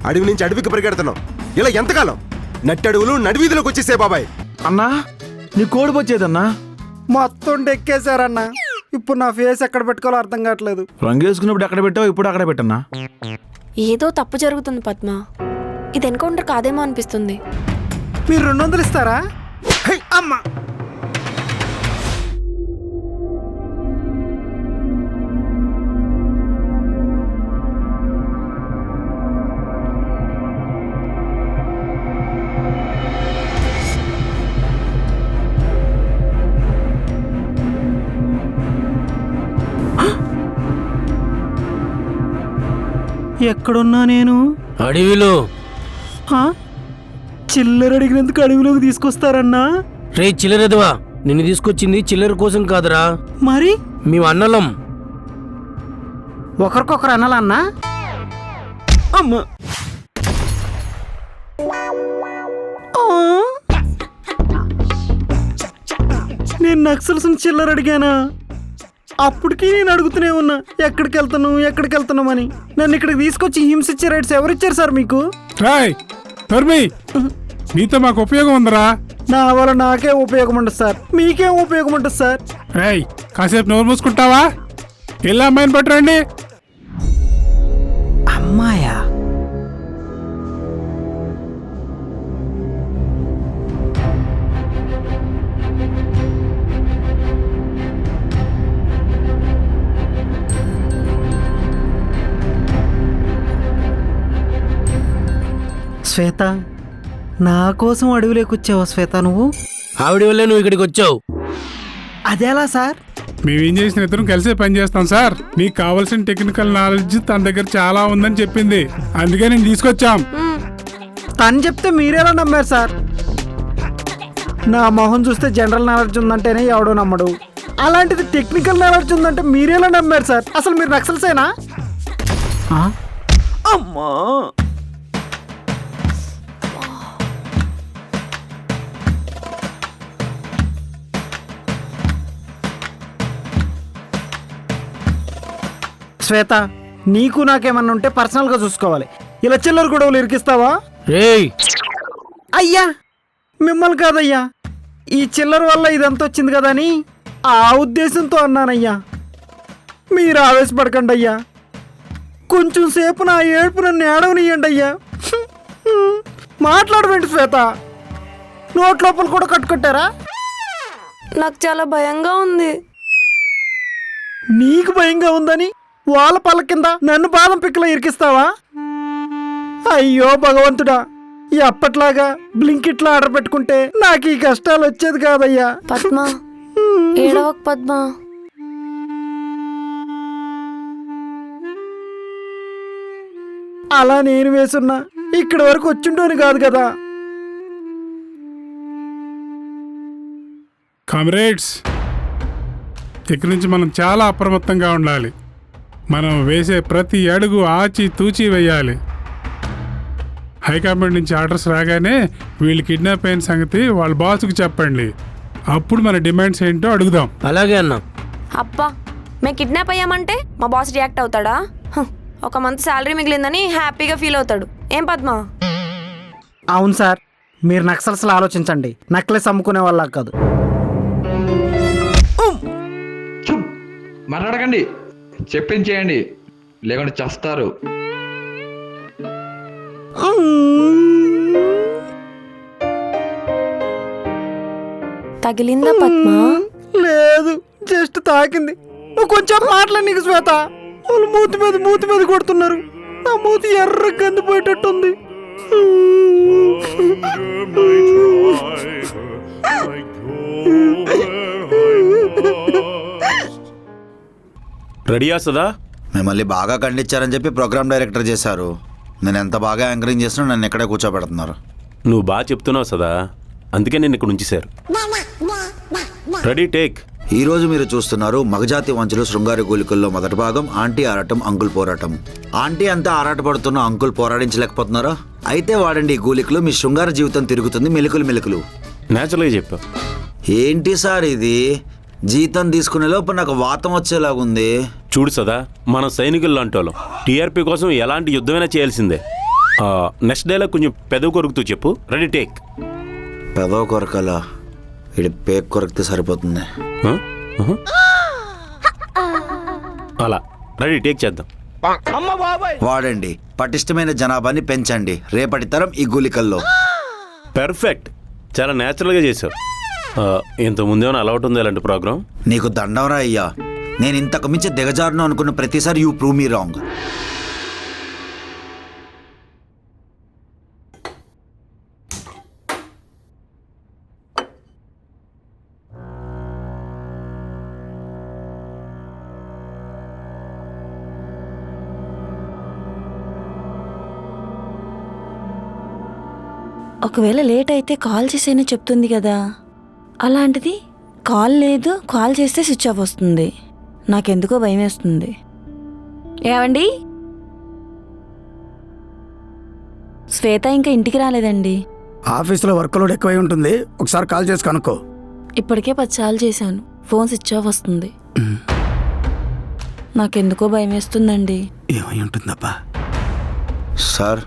అడవి నుంచి అడవికి పరిగెడుతున్నాం. ఇలా ఎంతకాలం? నట్టడుగులు నడివీధిలోకి వచ్చేసే బాబాయ్. అన్నా నీ కోడి వచ్చేదన్నా. మొత్తం డెక్కేశారన్నా. ఇప్పుడు నా ఫేస్ ఎక్కడ పెట్టుకోవాలో అర్థం కావట్లేదు. రంగు వేసుకున్నప్పుడు ఎక్కడ పెట్టావు, ఇప్పుడు అక్కడ పెట్టన్నా. ఏదో తప్పు జరుగుతుంది పద్మ. ఇది ఎన్కౌంటర్ కాదేమో అనిపిస్తుంది. మీరు 200 ఇస్తారా? అమ్మా ఎక్కడున్నా నేను? అడవిలో. చిల్లర అడిగినందుకు అడవిలోకి తీసుకొస్తారన్నా? రే చిల్లరదవా, నిన్ను తీసుకొచ్చింది చిల్లర కోసం కాదురా, మరి మేము అన్నలం. ఒకరికొకరు అనాలన్నా? అమ్మా నేను నక్సల్స్ చిల్లర అడిగానా? అప్పటికి నేను అడుగుతూనే ఉన్నా ఎక్కడికి వెళ్తున్నామని. నన్ను ఇక్కడికి తీసుకొచ్చి హింసించే రైట్స్ ఎవరిచ్చారు సార్ మీకు? రాయ్ నీతో మాకు ఉపయోగం ఉందరా? నా వల్ల నాకే ఉపయోగం ఉండదు సార్, మీకేం ఉపయోగం ఉంటుంది సార్? రాయ్ కాసేపు నోరు మూసుకుంటావా? వెళ్ళి అమ్మాయిని పట్టురండి. అమ్మాయా? శ్వేత, నా కోసం అడవిలోకి వచ్చావా శ్వేత నువ్వు? ఆవిడ వల్లే నువ్వు ఇక్కడికి వచ్చావు. అదేలా సార్? మేమేం చేసిన ఇద్దరం కలిసే పని చేస్తాం సార్. నీకు కావాల్సిన టెక్నికల్ నాలెడ్జ్ తన దగ్గర చాలా ఉందని చెప్పింది, అందుకే నేను తీసుకొచ్చాం. తను చెప్తే మీరెలా నమ్మారు సార్? నా మొహం చూస్తే జనరల్ నాలెడ్జ్ ఉందంటేనే ఎవడో నమ్మడు, అలాంటిది టెక్నికల్ నాలెడ్జ్ ఉందంటే మీరెలా నమ్మారు సార్? అసలు మీరు నక్సల్సేనా? అమ్మా శ్వేత, నీకు నాకేమన్నా ఉంటే పర్సనల్గా చూసుకోవాలి. ఇలా చిల్లర గొడవలు ఇరికిస్తావా? రేయ్ అయ్యా మిమ్మల్ని కాదయ్యా, ఈ చిల్లర వల్ల ఇదంతా వచ్చింది కదా అని ఆ ఉద్దేశంతో అన్నానయ్యా. మీరు ఆవేశపడకండి అయ్యా, కొంచెం సేపు నా ఏడుపు నన్ను ఏడవనియ్యండి అయ్యా. మాట్లాడవేంటి శ్వేత? నోట్ లోపల కూడా కట్టుకొట్టారా? నాకు చాలా భయంగా ఉంది. నీకు భయంగా ఉందని వాళ్ళ పళ్ళ కింద నన్ను బాదం పిక్కలో ఇరికిస్తావా? అయ్యో భగవంతుడా, ఎప్పట్లాగా బ్లింకిట్లో ఆర్డర్ పెట్టుకుంటే నాకు ఈ కష్టాలు వచ్చేది కాదయ్యా. పద్మ ఏడవకు పద్మ. అలా నేను వేసున్నా ఇక్కడి వరకు వచ్చిండోని కాదు కదా. కామ్రేడ్స్, ఇక్కడి నుంచి మనం చాలా అప్రమత్తంగా ఉండాలి. మనం వేసే ప్రతి అడుగు ఆచి తూచి వేయాలి. హైకమాండ్ నుంచి ఆర్డర్స్ రాగానే వీళ్ళు కిడ్నాప్ అయిన సంగతి వాళ్ళ బాస్కి చెప్పండి. అప్పుడు మన డిమాండ్స్ ఏంటో అడుగుదాం. అలాగే అన్నా. అబ్బా, మేము కిడ్నాప్ అయ్యామంటే మా బాస్ రియాక్ట్ అవుతాడా? ఒక మంత్ శాలరీ మిగిలిందని హ్యాపీగా ఫీల్ అవుతాడు. ఏం పద్మ? అవును సార్, మీరు నక్సల్స్లో ఆలోచించండి, నక్లెస్ అమ్ముకునే వాళ్ళ కాదు. మాట్లాడకండి, చెప్పించేయండి, లేకుంటే చేస్తారు. తగిలిందా పద్మ? లేదు, జస్ట్ తాకింది. నువ్వు కొంచెం మాట్లాడి నీకు శ్వేత. వాళ్ళు మూతి మీద కొడుతున్నారు. నా మూతి ఎర్ర కందిపోయేటట్టుంది. రెడీయా సదా? మిమ్మల్ని బాగా ఖండించారని చెప్పి ప్రోగ్రామ్ డైరెక్టర్ చేశారు. నేను ఎంత బాగా యాంకరింగ్ చేసినా నన్ను ఎక్కడే కూర్చోబెడుతున్నారు. నువ్వు బాగా చెప్తున్నావు సదా, అందుకే నేను ఇక్కడ ఉంచేశారు. Ready take. ఈరోజు మీరు చూస్తున్నారు మగజాతి వంచులు శృంగారి గూలికల్లో మొదటి భాగం, ఆంటీ ఆరాటం అంకుల్ పోరాటం. ఆంటీ అంతా ఆరాటపడుతున్న అంకుల్ పోరాడించలేకపోతున్నారా? అయితే వాడండి ఈ గూలికలు, మీ శృంగార జీవితం తిరుగుతుంది మెలుకులు. నేచురల్గా చెప్పావు. ఏంటి సార్ ఇది? జీతం తీసుకునే లోపు నాకు వాతం వచ్చేలాగుంది. చూడు సదా, మనం సైనికులు లాంటి వాళ్ళం. టీఆర్పీ కోసం ఎలాంటి యుద్ధమైనా చేయాల్సిందే. నెక్స్ట్ డైలాగ్ కొంచెం పెదవి కొరుకుతూ చెప్పు. Ready take. పెదవ కొరకలా ఇది పేక్ కొరికితే సరిపోతుంది. అలా రెడీ టేక్ చేద్దాం. వాడండి, పటిష్టమైన జనాభాని పెంచండి, రేపటి తరం ఈ గుళికల్లో. పర్ఫెక్ట్, చాలా న్యాచురల్గా చేసావు. ఇంత ముందేమైనా అలవాటు ఉందా ఇలాంటి ప్రోగ్రామ్? నీకు దండంరా అయ్యా. నేను ఇంతకు మించి దిగజారును అనుకున్న ప్రతిసారి యూ ప్రూవ్ మీ రాంగ్. ఒకవేళ లేట్ అయితే కాల్ చేసేనే చెప్తుంది కదా, అలాంటిది కాల్ లేదు, కాల్ చేస్తే స్విచ్ ఆఫ్ వస్తుంది. నాకెందుకో భయం వేస్తుంది. ఏవండి, శ్వేత ఇంకా ఇంటికి రాలేదండి. ఆఫీస్లో వర్క్ లోడ్ ఎక్కువై ఉంటుంది, ఒకసారి కాల్ చేసి కనుక్కో. ఇప్పటికే 10 సార్లు చేశాను, ఫోన్ స్విచ్ ఆఫ్ వస్తుంది. నాకెందుకో భయం వేస్తుందండి. ఏమై ఉంటుందబ్బా? సార్,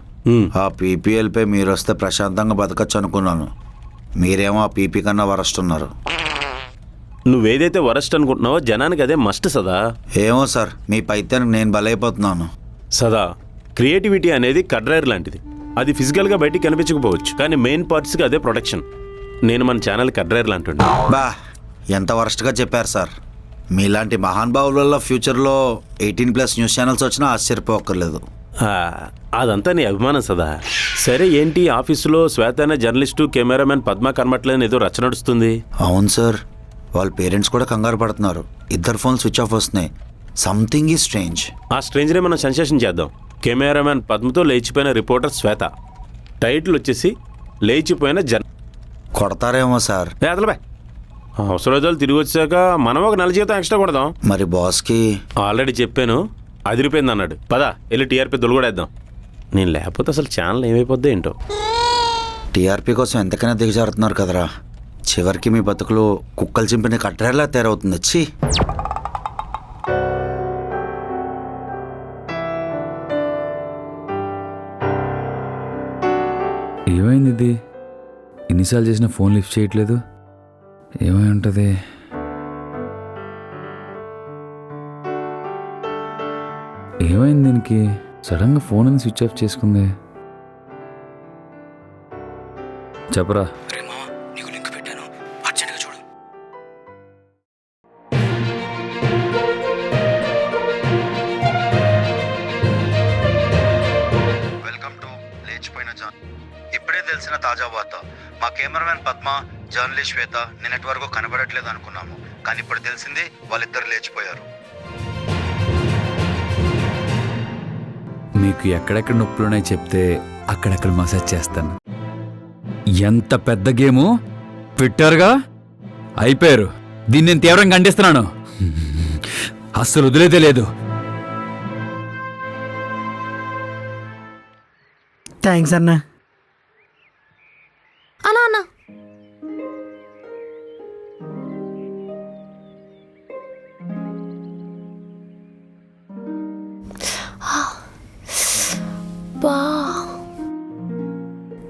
ఆ పీపీఎల్పై మీరు వస్తే ప్రశాంతంగా బతకచ్చు అనుకున్నాను. మీరేమో ఆ పీపీ కన్నా వరస్తున్నారు. నువ్వేదైతే వరస్ట్ అనుకుంటున్నావో జనానికి అదే మస్ట్ సదా. ఏమో సార్, మీ పైత్యానికి నేను బలైపోతున్నాను. సదా, క్రియేటివిటీ అనేది కడ్రైర్ లాంటిది. అది ఫిజికల్గా బయటికి కనిపించకపోవచ్చు, కానీ మెయిన్ పార్ట్స్కి అదే ప్రొటెక్షన్. నేను మన ఛానల్ కడ్రైర్ లాంటి. బా, ఎంత వరస్ట్గా చెప్పారు సార్. మీలాంటి మహానుభావుల వల్ల ఫ్యూచర్లో 18+ న్యూస్ ఛానల్స్ వచ్చినా ఆశ్చర్యపోక్కర్లేదు. అదంతా నీ అభిమానం సదా. సరే, ఏంటి ఆఫీసులో శ్వేత అనే జర్నలిస్టు, కెమెరామెన్ పద్మ కనబట్లేని ఏదో రచ్చ నడుస్తుంది? అవును సార్, వాళ్ళ పేరెంట్స్ కూడా కంగారు పడుతున్నారు. 2 ఫోన్ స్విచ్ ఆఫ్ వస్తున్నాయి. Something is strange. ఆ స్ట్రేంజ్నే మనం సెన్సేషన్ చేద్దాం. కెమెరామెన్ పద్మతో లేచిపోయిన రిపోర్టర్ శ్వేత. టైటిల్ వచ్చేసి లేచిపోయిన కొడతారేమో సార్. అదలబా, అవసరం రోజులు తిరిగి వచ్చాక మనం ఒక 4 జీతం ఎక్స్ట్రా కొడదాం. మరి బాస్కి ఆల్రెడీ చెప్పాను, అదిరిపోయింది అన్నాడు. పదా వెళ్ళి టీఆర్పీ దొలగొడేద్దాం. నేను లేకపోతే అసలు ఛానల్ ఏమైపోద్దో ఏంటో. టీఆర్పీ కోసం ఎంతకైనా దిగజారుతున్నారు కదరా. చివరికి మీ బతుకులు కుక్కలు చింపిన కట్టరేలా తయారవుతుంది. వచ్చి ఏమైంది? ఇది ఎన్నిసార్లు చేసిన ఫోన్ లిఫ్ట్ చేయట్లేదు. ఏమై ఉంటుంది? ఏమైంది దీనికి? సడన్గా ఫోన్ అని స్విచ్ ఆఫ్ చేసుకుంది. చెప్పరా. వెల్కమ్ టు లేచిపోయిన జాన్. ఇప్పుడే తెలిసిన తాజా వార్త. మా కెమెరామెన్ పద్మ, జర్నలిస్ట్ శ్వేత నిన్నటి వరకు కనబడట్లేదు అనుకున్నాము, కానీ ఇప్పుడు తెలిసింది వాళ్ళిద్దరు లేచిపోయారు. మీకు ఎక్కడెక్కడ నొప్పులున్నాయి చెప్తే అక్కడెక్కడ మసాజ్ చేస్తాను. ఎంత పెద్ద గేము పెట్టారుగా, అయిపోయారు. దీన్ని నేను తీవ్రంగా ఖండిస్తున్నాను. అస్సలు వదిలేదే లేదు. థ్యాంక్స్ అన్నా. అన్నా అన్నా,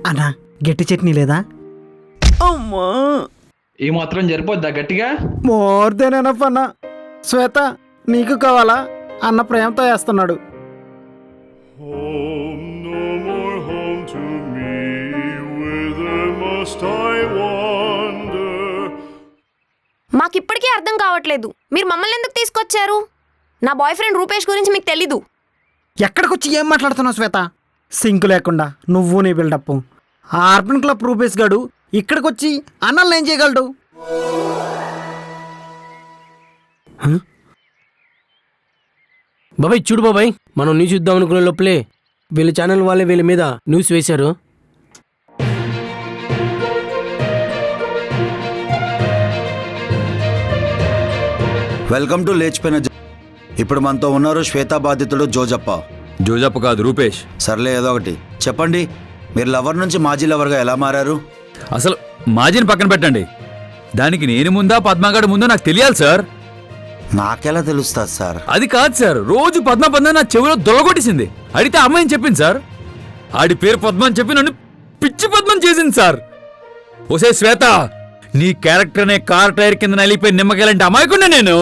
అన్నా, గట్టి చట్నీ లేదా? ఈ మాత్రం సరిపోద్దా గట్టిగా? మోర్ దెన్ ఎనఫ్ అన్నా. శ్వేత, నీకు కావాలా? అన్న ప్రేమతో వేస్తున్నాడు. మాకిప్పటికీ అర్థం కావట్లేదు, మీరు మమ్మల్ని ఎందుకు తీసుకొచ్చారు? నా బాయ్ ఫ్రెండ్ రూపేష్ గురించి మీకు తెలీదు. ఎక్కడికొచ్చి ఏం మాట్లాడుతున్నావు శ్వేత? సింకు లేకుండా నువ్వు నీ బిల్డప్. ఆ అర్బన్ క్లబ్ రూపేష్ గాడు ఇక్కడికొచ్చి అన్నల్ని ఏం చేయగలడు? బాబాయ్ చూడు బాబాయ్, మనం న్యూస్ చూద్దాం అనుకునే లోపలే వీళ్ళ ఛానల్ వాళ్ళే వీళ్ళ మీద న్యూస్ వేశారు. వెల్కమ్ టు లేచిపోయిన జాన్. ఇప్పుడు మనతో ఉన్నారు శ్వేత బాధితుడు జోజప్ప. జోజప్ప కాదు, రూపేష్. సర్లే, ఏదో ఒకటి చెప్పండి. మీరు లవర్ నుంచి మాజీ లవర్గా ఎలా మారారు? అసలు మాజీని పక్కన పెట్టండి. దానికి నేను ముందా పద్మగాడు ముందో నాకు తెలియాలి సార్. నాకెలా తెలుస్తుంది సార్? అది కాదు సార్, రోజు పద్మ నా చెవిలో దొలగొట్టేసింది. అడిగితే అమ్మాయిని చెప్పింది సార్. ఆడి పేరు పద్మ అని చెప్పి నన్ను పిచ్చి పద్మం చేసింది సార్. ఒసే శ్వేత, నీ క్యారెక్టర్ అనే కార్ టైర్ కింద నలిపోయి నిమ్మకాయలంటే అమాయకుండా నేను.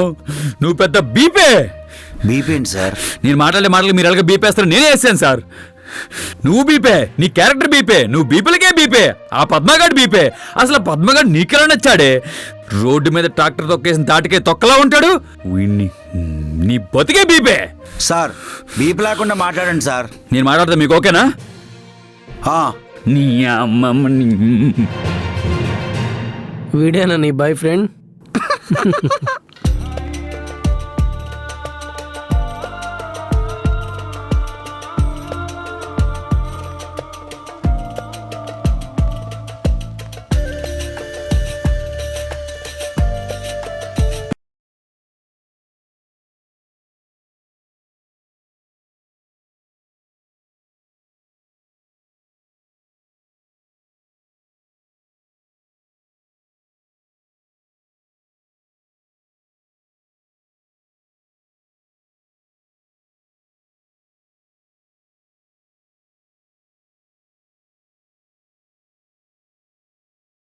నువ్వు పెద్ద బీపే. బీపేంటి సార్? నేను మాట్లాడే మాటలు మీరు ఎలాగ బీపేస్తారో నేనే వేసాను సార్. నువ్వు బీపే, నీ క్యారెక్టర్ బీపే, నువ్వు బీపీలకే బీపే, ఆ పద్మగాడు బీపే. అసలు పద్మగాడు నీకెలా నచ్చాడే? రోడ్డు మీద ట్రాక్టర్ తొక్కేసిన తాటికే తొక్కలా ఉంటాడు. వీణ్ణి నీ బతికే బీపే. సార్ బీపీ లేకుండా మాట్లాడండి సార్. నేను మాట్లాడతా, మీకు ఓకేనా? ఆ, నీ అమ్మమ్మ వీడేనా నీ బాయ్ ఫ్రెండ్?